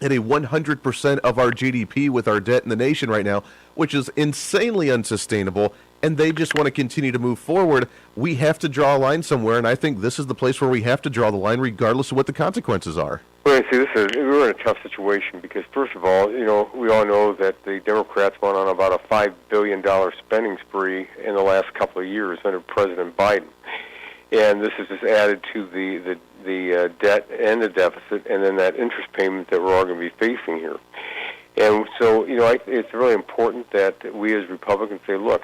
Speaker 1: at a 100% of our GDP with our debt in the nation right now, which is insanely unsustainable, and they just want to continue to move forward. We have to draw a line somewhere, and I think this is the place where we have to draw the line regardless of what the consequences are.
Speaker 13: Well, see, we're in a tough situation because, first of all, we all know that the Democrats went on about a $5 billion spending spree in the last couple of years under President Biden. And this is just added to the debt and the deficit, and then that interest payment that we're all going to be facing here. And so, it's really important that we as Republicans say, look,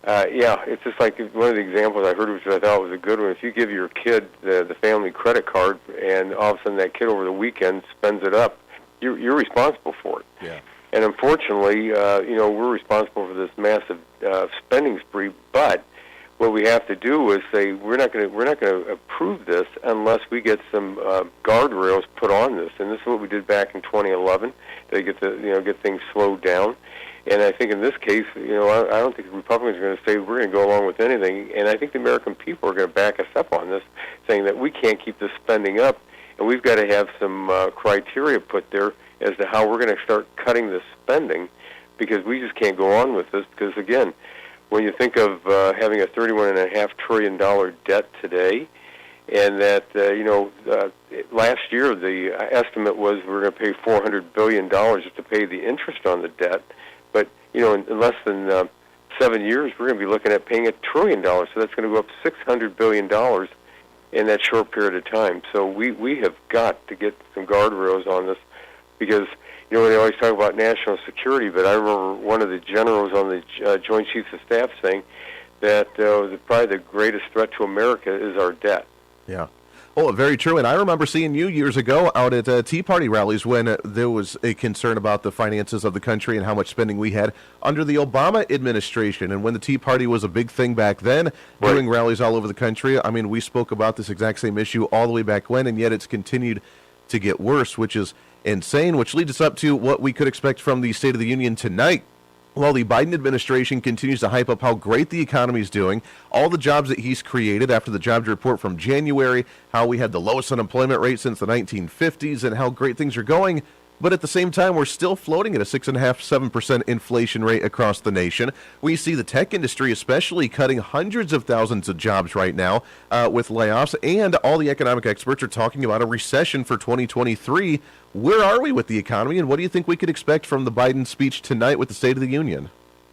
Speaker 13: it's just like one of the examples I heard, which I thought was a good one. If you give your kid the family credit card, and all of a sudden that kid over the weekend spends it up, you're responsible for it.
Speaker 1: Yeah.
Speaker 13: And unfortunately, we're responsible for this massive spending spree. But what we have to do is say we're not going to approve this unless we get some guardrails put on this. And this is what we did back in 2011. They get things slowed down. And I think in this case, I don't think the Republicans are going to say we're going to go along with anything. And I think the American people are going to back us up on this, saying that we can't keep this spending up, and we've got to have some criteria put there as to how we're going to start cutting this spending, because we just can't go on with this. Because, again, when you think of having a $31.5 trillion debt today, and that, last year the estimate was we're going to pay $400 billion just to pay the interest on the debt. But, in less than 7 years, we're going to be looking at paying $1 trillion. So that's going to go up $600 billion in that short period of time. So we have got to get some guardrails on this, because, they always talk about national security, but I remember one of the generals on the Joint Chiefs of Staff saying that probably the greatest threat to America is our debt.
Speaker 1: Yeah. Oh, very true. And I remember seeing you years ago out at Tea Party rallies when there was a concern about the finances of the country and how much spending we had under the Obama administration. And when the Tea Party was a big thing back then,
Speaker 13: right,
Speaker 1: doing rallies all over the country, I mean, we spoke about this exact same issue all the way back when, and yet it's continued to get worse, which is insane, which leads us up to what we could expect from the State of the Union tonight. While the Biden administration continues to hype up how great the economy is doing, all the jobs that he's created after the jobs report from January, how we had the lowest unemployment rate since the 1950s, and how great things are going, but at the same time, we're still floating at a 6.5–7% inflation rate across the nation. We see the tech industry especially cutting hundreds of thousands of jobs right now with layoffs, and all the economic experts are talking about a recession for 2023. Where are we with the economy, and what do you think we could expect from the Biden speech tonight with the State of the Union?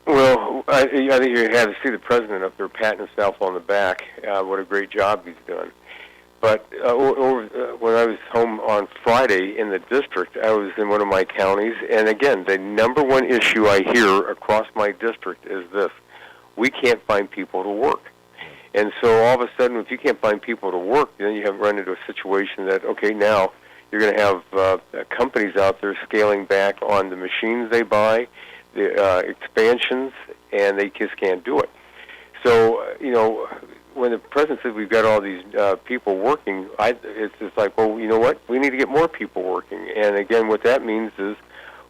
Speaker 13: Well, I think you had to see the president up there patting himself on the back. What a great job he's done. But when I was home on Friday in the district, I was in one of my counties, and again, the number one issue I hear across my district is this: we can't find people to work. And so all of a sudden, if you can't find people to work, then you have run into a situation that, okay, now you're going to have companies out there scaling back on the machines they buy, the expansions, and they just can't do it. So, when the president says we've got all these people working, it's just like, well, you know what? We need to get more people working. And again, what that means is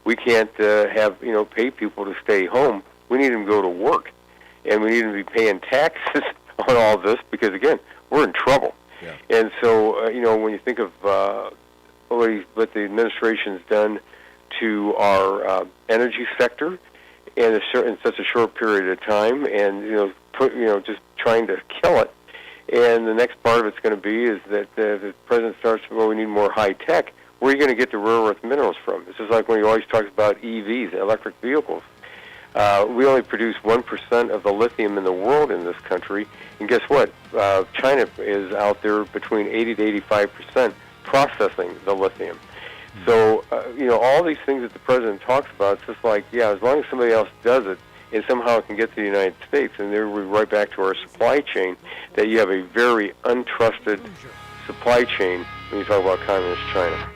Speaker 13: we can't pay people to stay home. We need them to go to work, and we need them to be paying taxes on all this, because again, we're in trouble.
Speaker 1: Yeah.
Speaker 13: And so, when you think of what the administration's done to our energy sector in such a short period of time, and just trying to kill it. And the next part of it's going to be is that the president starts, we need more high tech. Where are you going to get the rare earth minerals from? This is like when he always talks about EVs, electric vehicles. We only produce 1% of the lithium in the world in this country, and guess what? China is out there between 80 to 85% processing the lithium. So, all these things that the president talks about, it's just like, yeah, as long as somebody else does it, and somehow it can get to the United States, and then we're right back to our supply chain, that you have a very untrusted supply chain when you talk about communist China.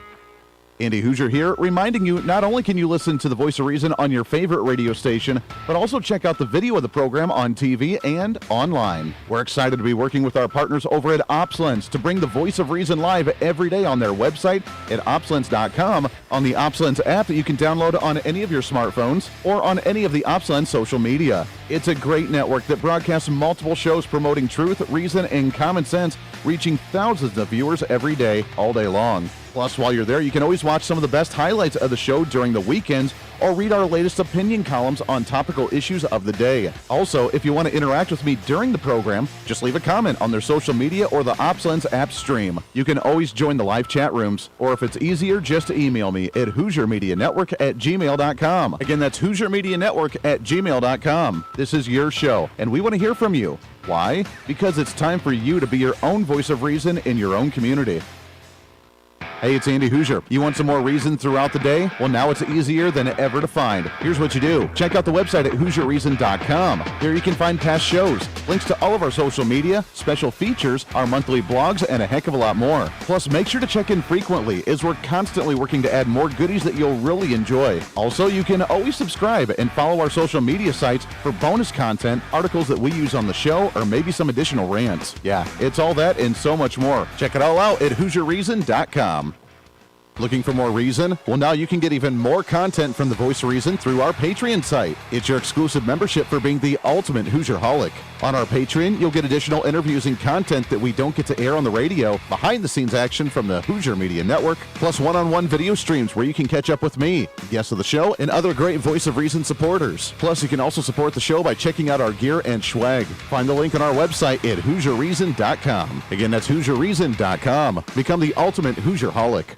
Speaker 5: Andy Hooser here, reminding you not only can you listen to the Voice of Reason on your favorite radio station, but also check out the video of the program on TV and online. We're excited to be working with our partners over at OpsLens to bring the Voice of Reason live every day on their website at opslens.com, on the OpsLens app that you can download on any of your smartphones, or on any of the OpsLens social media. It's a great network that broadcasts multiple shows promoting truth, reason, and common sense, reaching thousands of viewers every day, all day long. Plus, while you're there, you can always watch some of the best highlights of the show during the weekends or read our latest opinion columns on topical issues of the day. Also, if you want to interact with me during the program, just leave a comment on their social media or the OpsLens app stream. You can always join the live chat rooms, or if it's easier, just email me at HooserMediaNetwork@gmail.com. Again, that's HooserMediaNetwork@gmail.com. This is your show, and we want to hear from you. Why? Because it's time for you to be your own voice of reason in your own community. Hey, it's Andy Hooser. You want some more reason throughout the day? Well, now it's easier than ever to find. Here's what you do. Check out the website at HooserReason.com. There you can find past shows, links to all of our social media, special features, our monthly blogs, and a heck of a lot more. Plus, make sure to check in frequently, as we're constantly working to add more goodies that you'll really enjoy. Also, you can always subscribe and follow our social media sites for bonus content, articles that we use on the show, or maybe some additional rants. Yeah, it's all that and so much more. Check it all out at HooserReason.com. Looking for more reason? Well, now you can get even more content from the Voice of Reason through our Patreon site. It's your exclusive membership for being the ultimate Hoosier-holic. On our Patreon, you'll get additional interviews and content that we don't get to air on the radio, behind-the-scenes action from the Hooser Media Network, plus one-on-one video streams where you can catch up with me, guests of the show, and other great Voice of Reason supporters. Plus, you can also support the show by checking out our gear and swag. Find the link on our website at HooserReason.com. Again, that's HooserReason.com. Become the ultimate Hoosier-holic.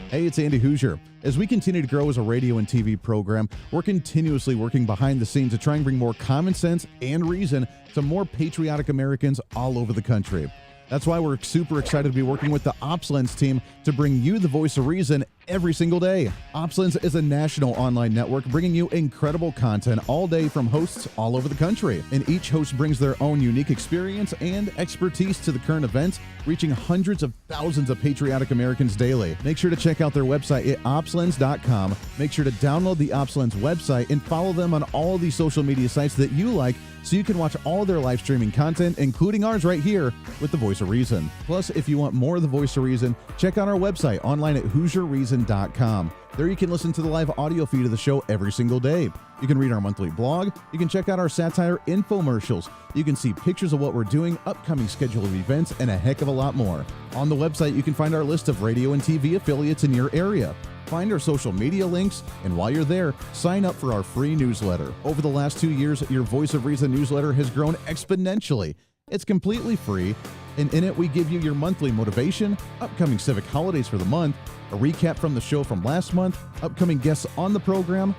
Speaker 5: Hey, it's Andy Hooser. As we continue to grow as a radio and TV program, we're continuously working behind the scenes to try and bring more common sense and reason to more patriotic Americans all over the country. That's why we're super excited to be working with the OpsLens team to bring you the voice of reason every single day. OpsLens is a national online network bringing you incredible content all day from hosts all over the country. And each host brings their own unique experience and expertise to the current events, reaching hundreds of thousands of patriotic Americans daily. Make sure to check out their website at opslens.com. Make sure to download the OpsLens website and follow them on all of these social media sites that you like, so you can watch all their live streaming content, including ours right here with the Voice of Reason. Plus, if you want more of the Voice of Reason, check out our website online at HooserReason.com. There you can listen to the live audio feed of the show every single day. You can read our monthly blog. You can check out our satire infomercials. You can see pictures of what we're doing, upcoming schedule of events, and a heck of a lot more. On the website, you can find our list of radio and TV affiliates in your area. Find our social media links, and while you're there, sign up for our free newsletter. Over the last 2 years, your Voice of Reason newsletter has grown exponentially. It's completely free, and in it we give you your monthly motivation, upcoming civic holidays for the month, a recap from the show from last month, upcoming guests on the program,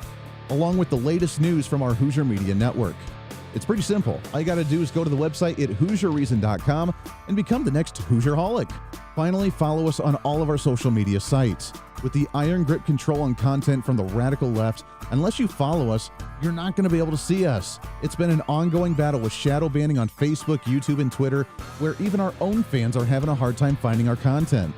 Speaker 5: along with the latest news from our Hooser Media Network. It's pretty simple. All you got to do is go to the website at HooserReason.com and become the next Hoosier-holic. Finally, follow us on all of our social media sites. With the iron grip control on content from the radical left, unless you follow us, you're not going to be able to see us. It's been an ongoing battle with shadow banning on Facebook, YouTube, and Twitter, where even our own fans are having a hard time finding our content.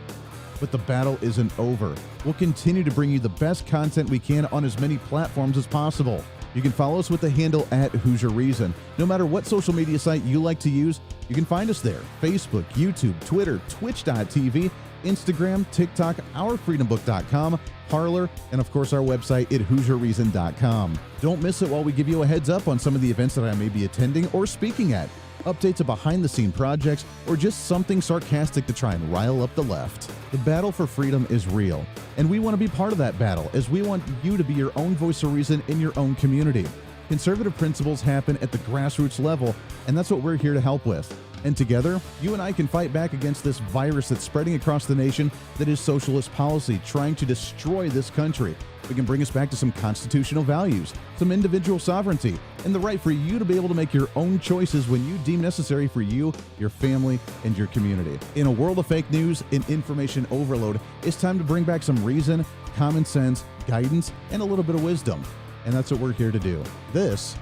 Speaker 5: But the battle isn't over. We'll continue to bring you the best content we can on as many platforms as possible. You can follow us with the handle at Hooser Reason. No matter what social media site you like to use, you can find us there. Facebook, YouTube, Twitter, Twitch.tv, Instagram, TikTok, ourfreedombook.com, Parler, and of course our website at HooserReason.com. Don't miss it while we give you a heads up on some of the events that I may be attending or speaking at, updates of behind-the-scene projects, or just something sarcastic to try and rile up the left. The battle for freedom is real, and we want to be part of that battle, as we want you to be your own voice of reason in your own community. Conservative principles happen at the grassroots level, and that's what we're here to help with. And together, you and I can fight back against this virus that's spreading across the nation that is socialist policy, trying to destroy this country. We can bring us back to some constitutional values, some individual sovereignty, and the right for you to be able to make your own choices when you deem necessary for you, your family, and your community. In a world of fake news and information overload, it's time to bring back some reason, common sense, guidance, and a little bit of wisdom. And that's what we're here to do. This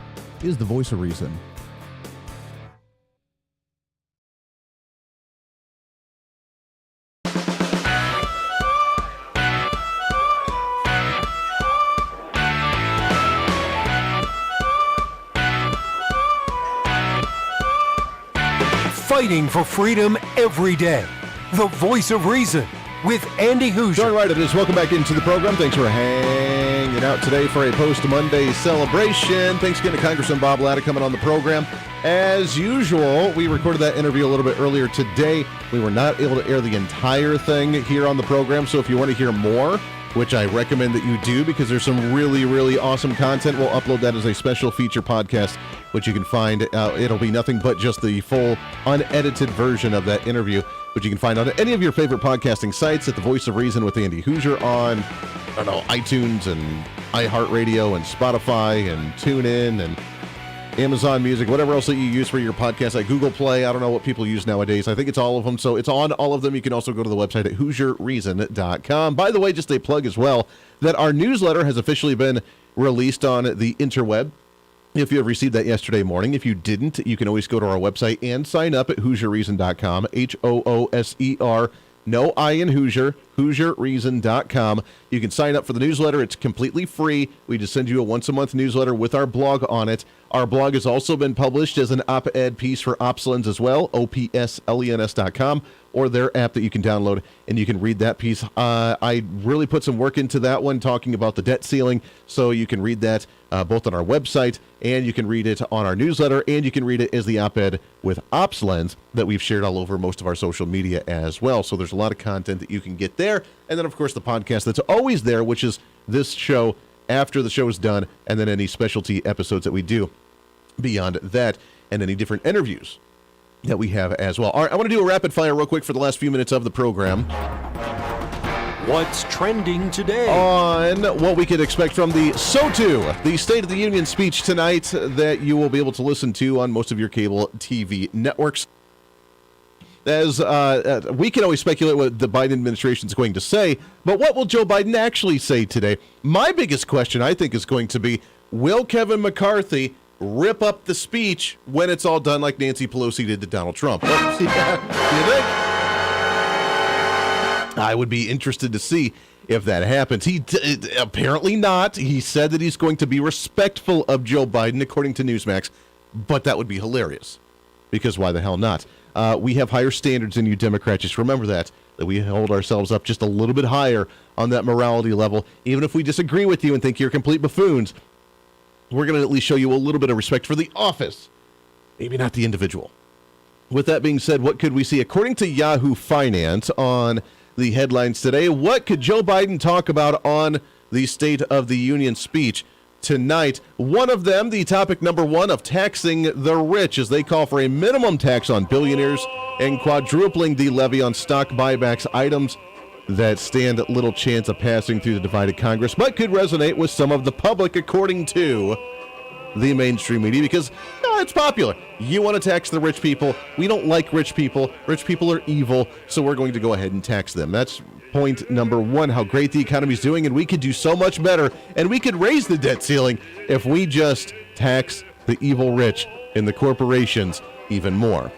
Speaker 5: is the Voice of Reason.
Speaker 3: Fighting for freedom every day. The Voice of Reason with Andy Hooser.
Speaker 1: Darn right it is. Welcome back into the program. Thanks for hanging out today for a post-Monday celebration. Thanks again to Congressman Bob Latta coming on the program. As usual, we recorded that interview a little bit earlier today. We were not able to air the entire thing here on the program, so if you want to hear more, which I recommend that you do because there's some really, really awesome content, we'll upload that as a special feature podcast, which you can find. It'll be nothing but just the full unedited version of that interview, which you can find on any of your favorite podcasting sites at The Voice of Reason with Andy Hooser on, iTunes and iHeartRadio and Spotify and TuneIn and Amazon Music, whatever else that you use for your podcast, like Google Play. I don't know what people use nowadays. I think it's all of them. So it's on all of them. You can also go to the website at HooserReason.com. By the way, just a plug as well, that our newsletter has officially been released on the interweb. If you have received that yesterday morning. If you didn't, you can always go to our website and sign up at HooserReason.com, HOOSER, no I in Hoosier, HooserReason.com. You can sign up for the newsletter. It's completely free. We just send you a once-a-month newsletter with our blog on it. Our blog has also been published as an op-ed piece for Opslens as well, OPSLENS.com, or their app that you can download, and you can read that piece. I really put some work into that one, talking about the debt ceiling, so you can read that both on our website, and you can read it on our newsletter, and you can read it as the op-ed with Opslens that we've shared all over most of our social media as well. So there's a lot of content that you can get there. And then, of course, the podcast that's always there, which is this show after the show is done, and then any specialty episodes that we do beyond that, and any different interviews that we have as well. All right, I want to do a rapid fire real quick for the last few minutes of the program.
Speaker 3: What's trending today?
Speaker 1: On what we could expect from the SOTU, the State of the Union speech tonight that you will be able to listen to on most of your cable TV networks. As we can always speculate what the Biden administration is going to say, but what will Joe Biden actually say today? My biggest question, I think, is going to be, will Kevin McCarthy rip up the speech when it's all done like Nancy Pelosi did to Donald Trump? You think? I would be interested to see if that happens. He apparently not. He said that he's going to be respectful of Joe Biden, according to Newsmax, but that would be hilarious, because why the hell not? We have higher standards than you Democrats. Just remember that we hold ourselves up just a little bit higher on that morality level. Even if we disagree with you and think you're complete buffoons, we're going to at least show you a little bit of respect for the office, maybe not the individual. With that being said, what could we see? According to Yahoo Finance on the headlines today, what could Joe Biden talk about on the State of the Union speech tonight? One of them, the topic number one of taxing the rich, as they call for a minimum tax on billionaires and quadrupling the levy on stock buybacks, items that stand little chance of passing through the divided Congress, but could resonate with some of the public, according to the mainstream media, because it's popular. You want to tax the rich people. We don't like rich people. Rich people are evil, so we're going to go ahead and tax them. That's point number one, how great the economy's doing, and we could do so much better, and we could raise the debt ceiling if we just tax the evil rich and the corporations even more.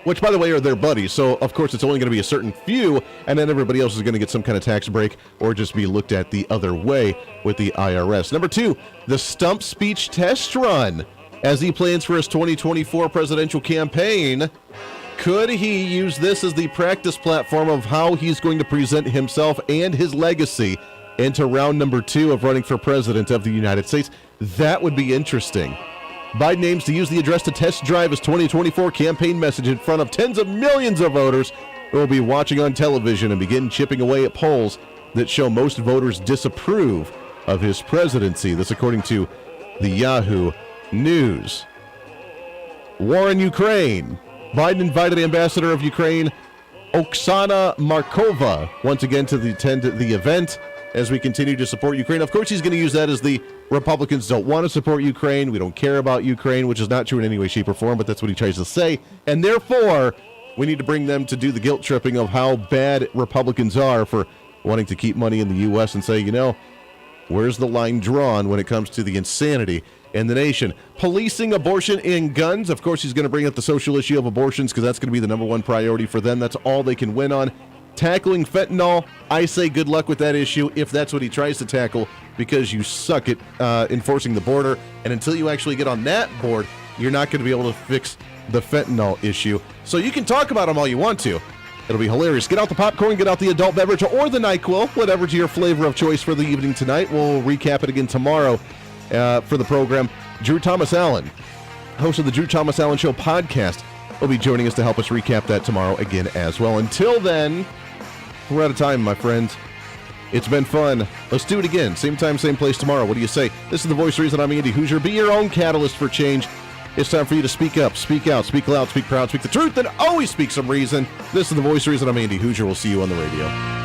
Speaker 1: Which, by the way, are their buddies, so of course it's only going to be a certain few, and then everybody else is going to get some kind of tax break or just be looked at the other way with the IRS. Number two, the stump speech test run. As he plans for his 2024 presidential campaign, could he use this as the practice platform of how he's going to present himself and his legacy into round number two of running for president of the United States? That would be interesting. Biden aims to use the address to test drive his 2024 campaign message in front of tens of millions of voters who will be watching on television and begin chipping away at polls that show most voters disapprove of his presidency. This according to the Yahoo News. War in Ukraine. Biden invited Ambassador of Ukraine, Oksana Markova, once again to attend the event as we continue to support Ukraine. Of course, he's going to use that as the Republicans don't want to support Ukraine. We don't care about Ukraine, which is not true in any way, shape, or form, but that's what he tries to say. And therefore, we need to bring them to do the guilt tripping of how bad Republicans are for wanting to keep money in the U.S. and say, where's the line drawn when it comes to the insanity in the nation? Policing abortion and guns. Of course, he's going to bring up the social issue of abortions because that's going to be the number one priority for them. That's all they can win on. Tackling fentanyl, I say good luck with that issue if that's what he tries to tackle, because you suck at enforcing the border. And until you actually get on that board, you're not going to be able to fix the fentanyl issue. So you can talk about them all you want to, It'll be hilarious. Get out the popcorn, get out the adult beverage, or the NyQuil, whatever's your flavor of choice for the evening tonight. We'll recap it again tomorrow for the program. Drew Thomas Allen, host of the Drew Thomas Allen Show podcast, will be joining us to help us recap that tomorrow again as well. Until then, we're out of time, my friends. It's been fun. Let's do it again. Same time, same place tomorrow. What do you say? This is The Voice of Reason. I'm Andy Hooser. Be your own catalyst for change. It's time for you to speak up, speak out, speak loud, speak proud, speak the truth, and always speak some reason. This is The Voice of Reason. I'm Andy Hooser. We'll see you on the radio.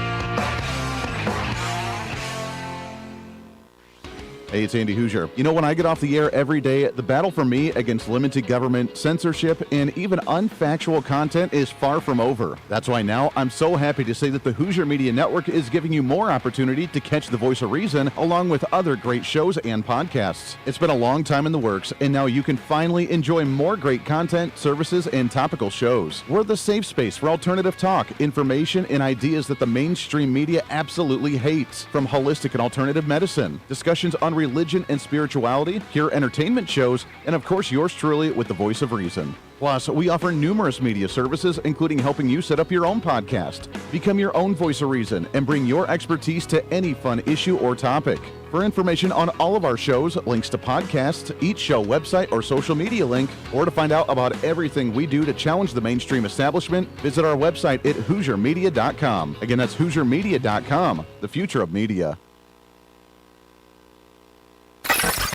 Speaker 5: Hey, it's Andy Hooser. You know, when I get off the air every day, the battle for me against limited government, censorship, and even unfactual content is far from over. That's why now I'm so happy to say that the Hooser Media Network is giving you more opportunity to catch the Voice of Reason along with other great shows and podcasts. It's been a long time in the works, and now you can finally enjoy more great content, services, and topical shows. We're the safe space for alternative talk, information, and ideas that the mainstream media absolutely hates. From holistic and alternative medicine, discussions on religion and spirituality, pure entertainment shows, and of course yours truly with the Voice of Reason. Plus, we offer numerous media services, including helping you set up your own podcast. Become your own Voice of Reason and bring your expertise to any fun issue or topic. For information on all of our shows, links to podcasts, each show website or social media link, or to find out about everything we do to challenge the mainstream establishment, visit our website at HooserMedia.com. Again, that's HooserMedia.com, the future of media.